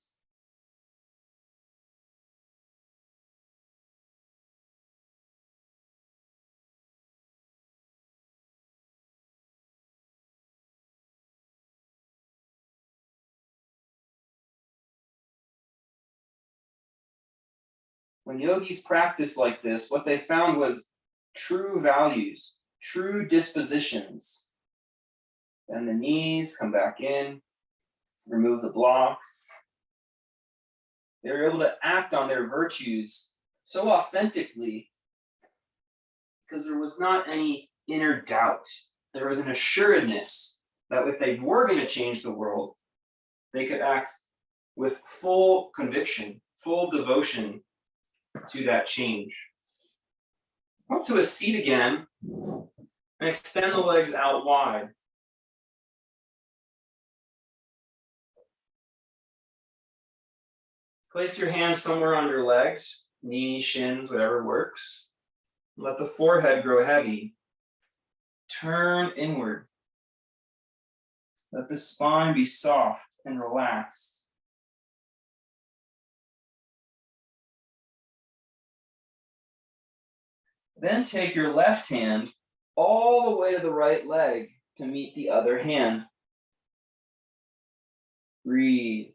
When yogis practice like this, what they found was true values, true dispositions. Bend the knees, come back in, remove the block. They're able to act on their virtues so authentically because there was not any inner doubt. There was an assuredness that if they were going to change the world, they could act with full conviction, full devotion to that change. Up to a seat again, and extend the legs out wide. Place your hands somewhere on your legs, knees, shins, whatever works. Let the forehead grow heavy. Turn inward. Let the spine be soft and relaxed. Then take your left hand all the way to the right leg to meet the other hand. Breathe.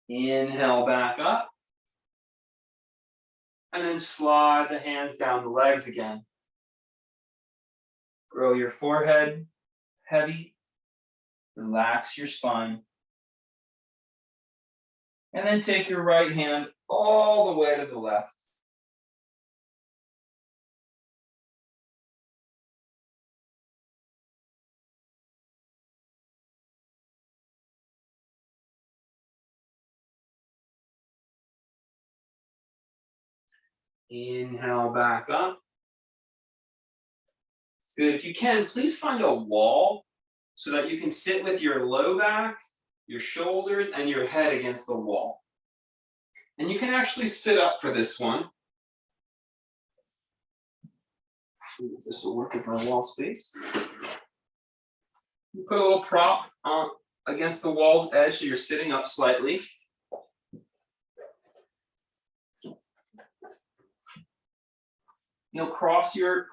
Inhale back up. And then slide the hands down the legs again. Grow your forehead heavy. Relax your spine. And then take your right hand all the way to the left. Inhale back up. Good. If you can, please find a wall so that you can sit with your low back, your shoulders, and your head against the wall. And you can actually sit up for this one. See if this will work with my wall space. You put a little prop against the wall's edge so you're sitting up slightly. You'll cross your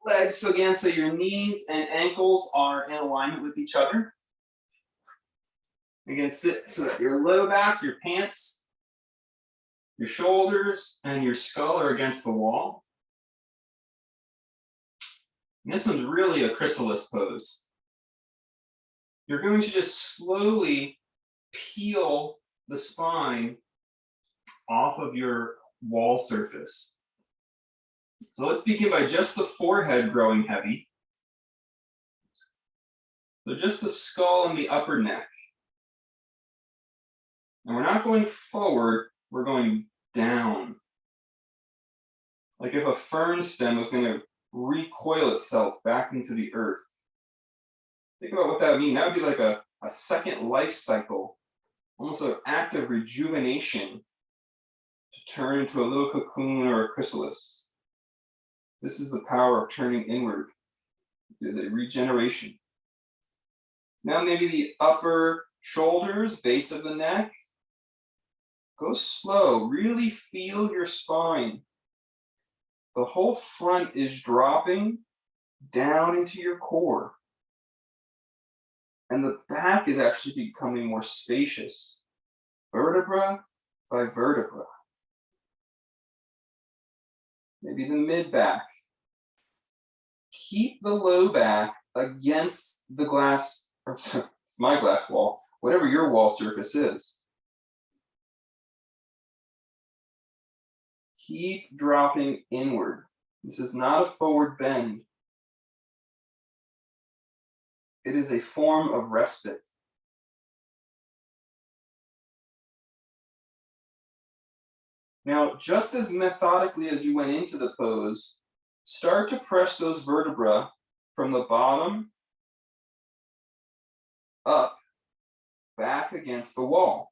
legs again so your knees and ankles are in alignment with each other. Again, sit so that your low back, your pants, your shoulders, and your skull are against the wall. And this one's really a chrysalis pose. You're going to just slowly peel the spine off of your wall surface. So let's begin by just the forehead growing heavy. So just the skull and the upper neck. And we're not going forward, we're going down. Like if a fern stem was going to recoil itself back into the earth. Think about what that would mean. That would be like a second life cycle, almost an act of rejuvenation to turn into a little cocoon or a chrysalis. This is the power of turning inward. It is a regeneration. Now maybe the upper shoulders, base of the neck. Go slow, really feel your spine. The whole front is dropping down into your core. And the back is actually becoming more spacious, vertebra by vertebra. Maybe the mid-back. Keep the low back against the glass, or it's my glass wall, whatever your wall surface is. Keep dropping inward. This is not a forward bend. It is a form of respite. Now, just as methodically as you went into the pose, start to press those vertebrae from the bottom up, back against the wall.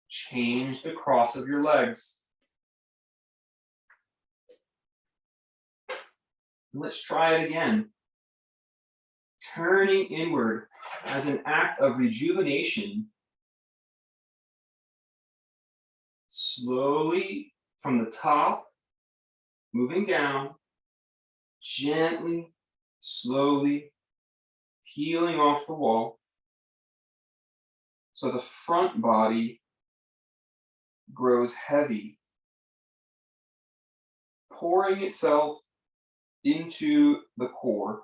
Change the cross of your legs. Let's try it again. Turning inward as an act of rejuvenation. Slowly from the top, moving down, gently, slowly, peeling off the wall. So the front body grows heavy, pouring itself into the core.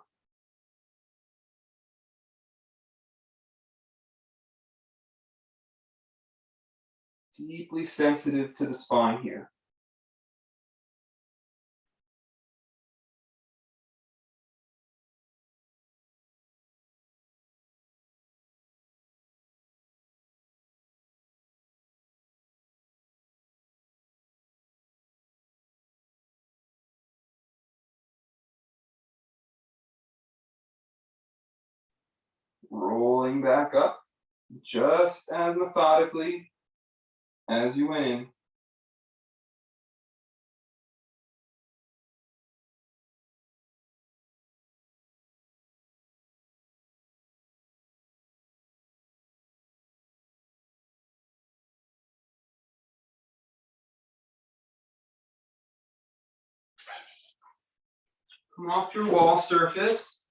Deeply sensitive to the spine here. Rolling back up just as methodically as you went in. Come off your wall surface.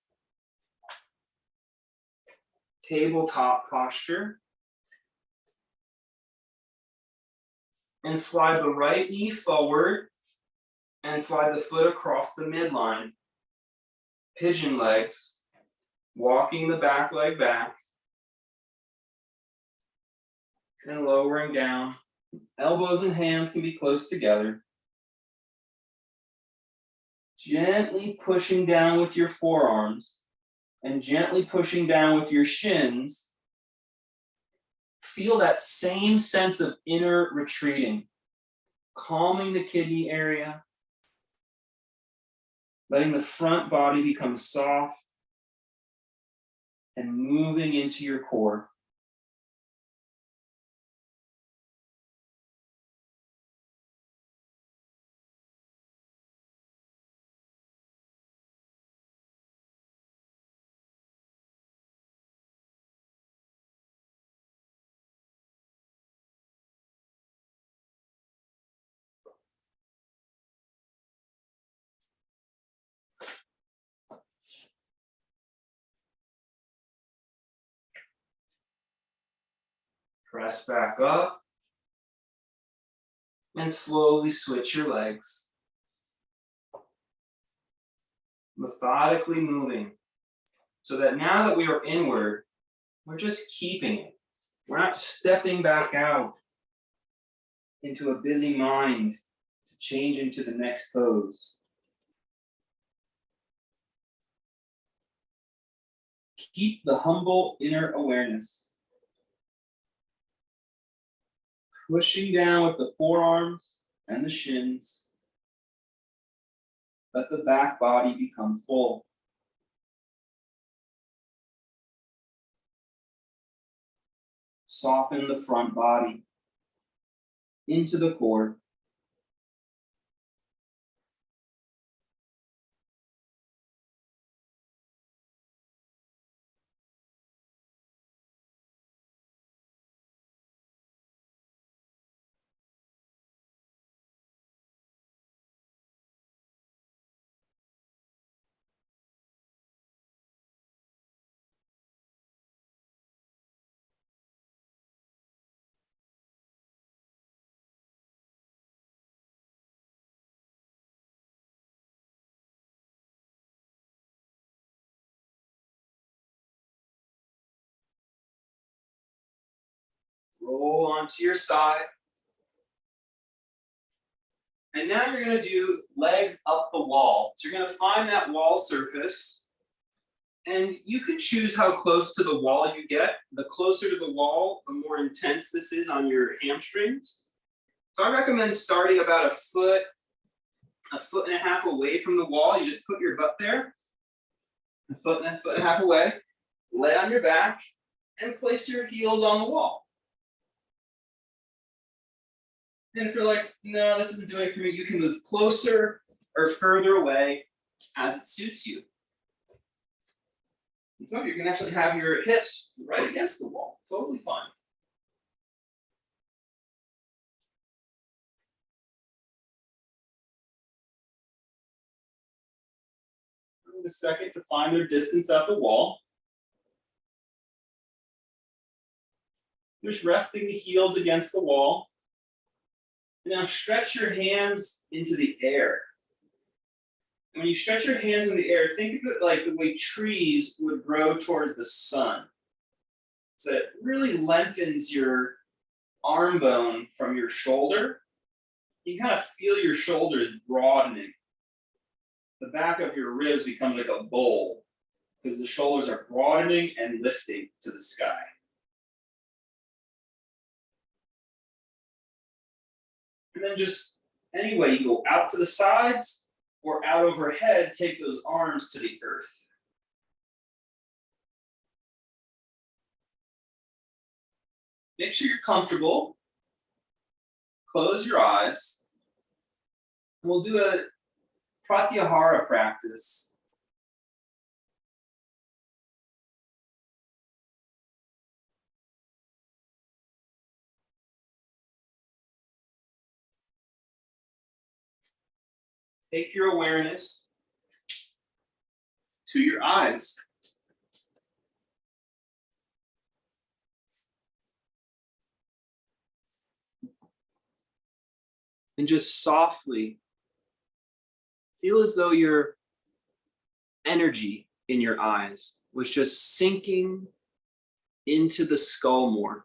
Tabletop posture. And slide the right knee forward and slide the foot across the midline. Pigeon legs, walking the back leg back and lowering down. Elbows and hands can be close together. Gently pushing down with your forearms and gently pushing down with your shins. Feel that same sense of inner retreating, calming the kidney area, letting the front body become soft and moving into your core. Press back up and slowly switch your legs. Methodically moving so that now that we are inward, we're just keeping it. We're not stepping back out into a busy mind to change into the next pose. Keep the humble inner awareness. Pushing down with the forearms and the shins. Let the back body become full. Soften the front body into the core. Roll onto your side. And now you're going to do legs up the wall. So you're going to find that wall surface. And you can choose how close to the wall you get. The closer to the wall, the more intense this is on your hamstrings. So I recommend starting about a foot and a half away from the wall. You just put your butt there, a foot and a half away, lay on your back, and place your heels on the wall. And if you're like, no, this isn't doing it for me, you can move closer or further away as it suits you. And some of you can actually have your hips right against the wall. Totally fine. A second to find their distance at the wall. Just resting the heels against the wall. And now stretch your hands into the air. And when you stretch your hands in the air, think of it like the way trees would grow towards the sun. So it really lengthens your arm bone from your shoulder. You kind of feel your shoulders broadening. The back of your ribs becomes like a bowl because the shoulders are broadening and lifting to the sky. And then just any way you go out to the sides or out overhead, take those arms to the earth. Make sure you're comfortable. Close your eyes. And we'll do a Pratyahara practice. Take your awareness to your eyes. And just softly feel as though your energy in your eyes was just sinking into the skull more.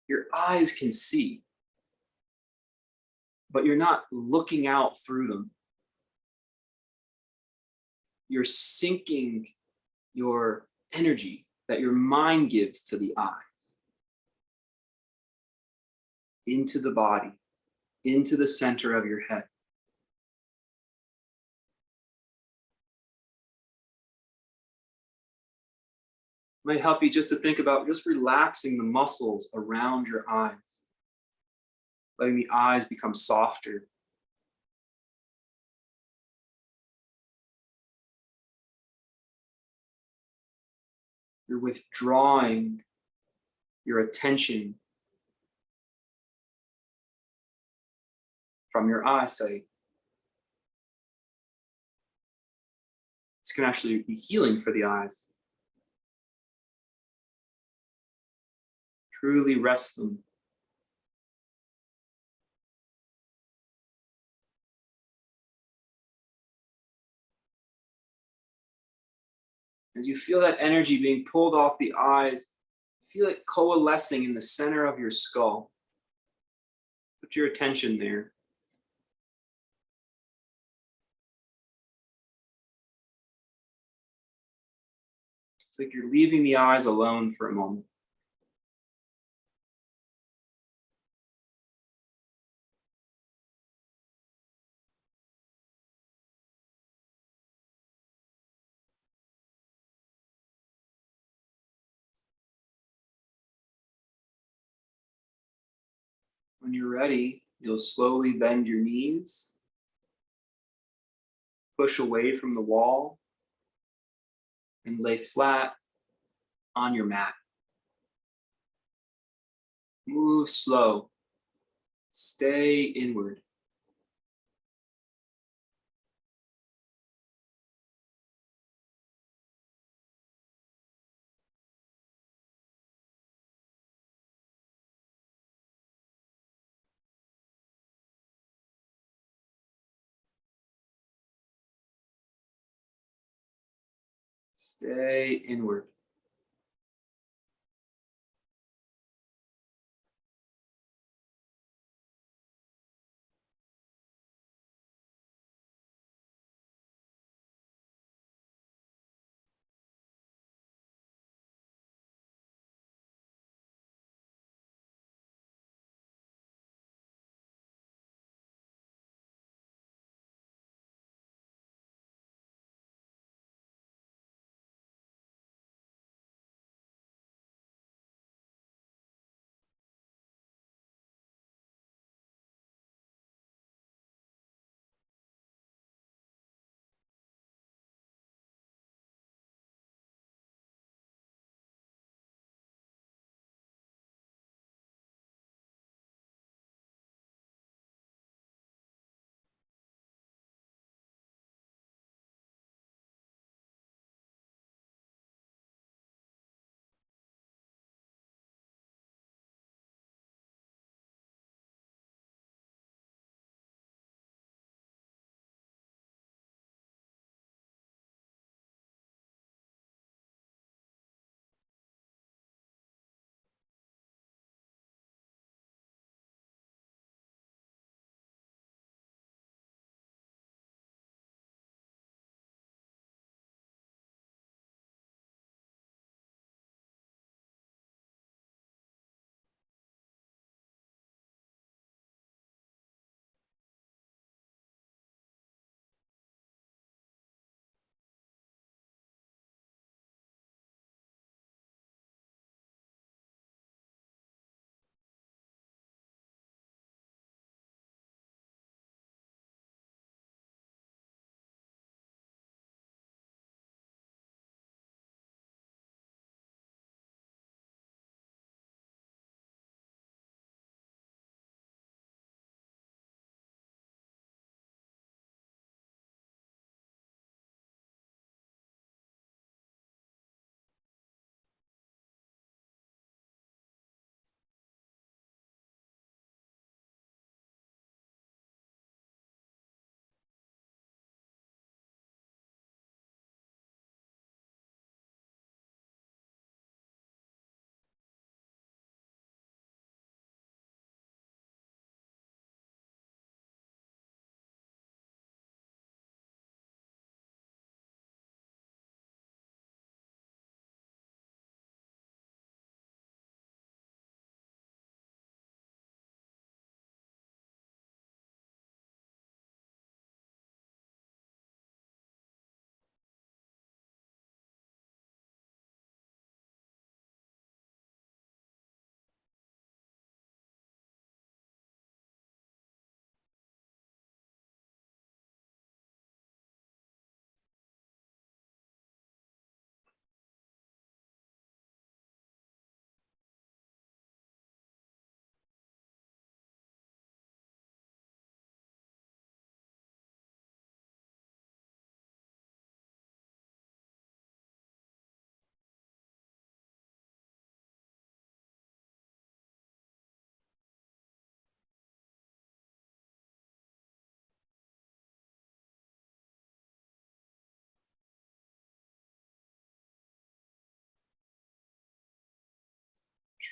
Your eyes can see, but you're not looking out through them. You're sinking your energy that your mind gives to the eyes into the body, into the center of your head. Might help you just to think about just relaxing the muscles around your eyes, letting the eyes become softer. You're withdrawing your attention from your eyesight. This can actually be healing for the eyes. Truly rest them. As you feel that energy being pulled off the eyes, feel it coalescing in the center of your skull. Put your attention there. It's like you're leaving the eyes alone for a moment. When you're ready, you'll slowly bend your knees, push away from the wall, and lay flat on your mat. Move slow. Stay inward. Stay inward.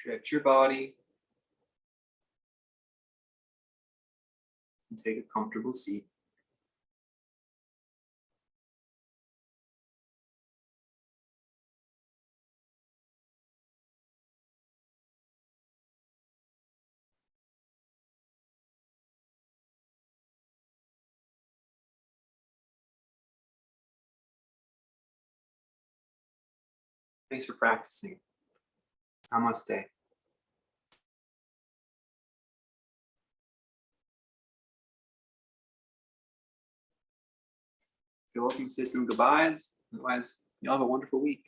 Stretch your body. And take a comfortable seat. Thanks for practicing. Namaste. If you're looking to say some goodbyes, otherwise, you'll have a wonderful week.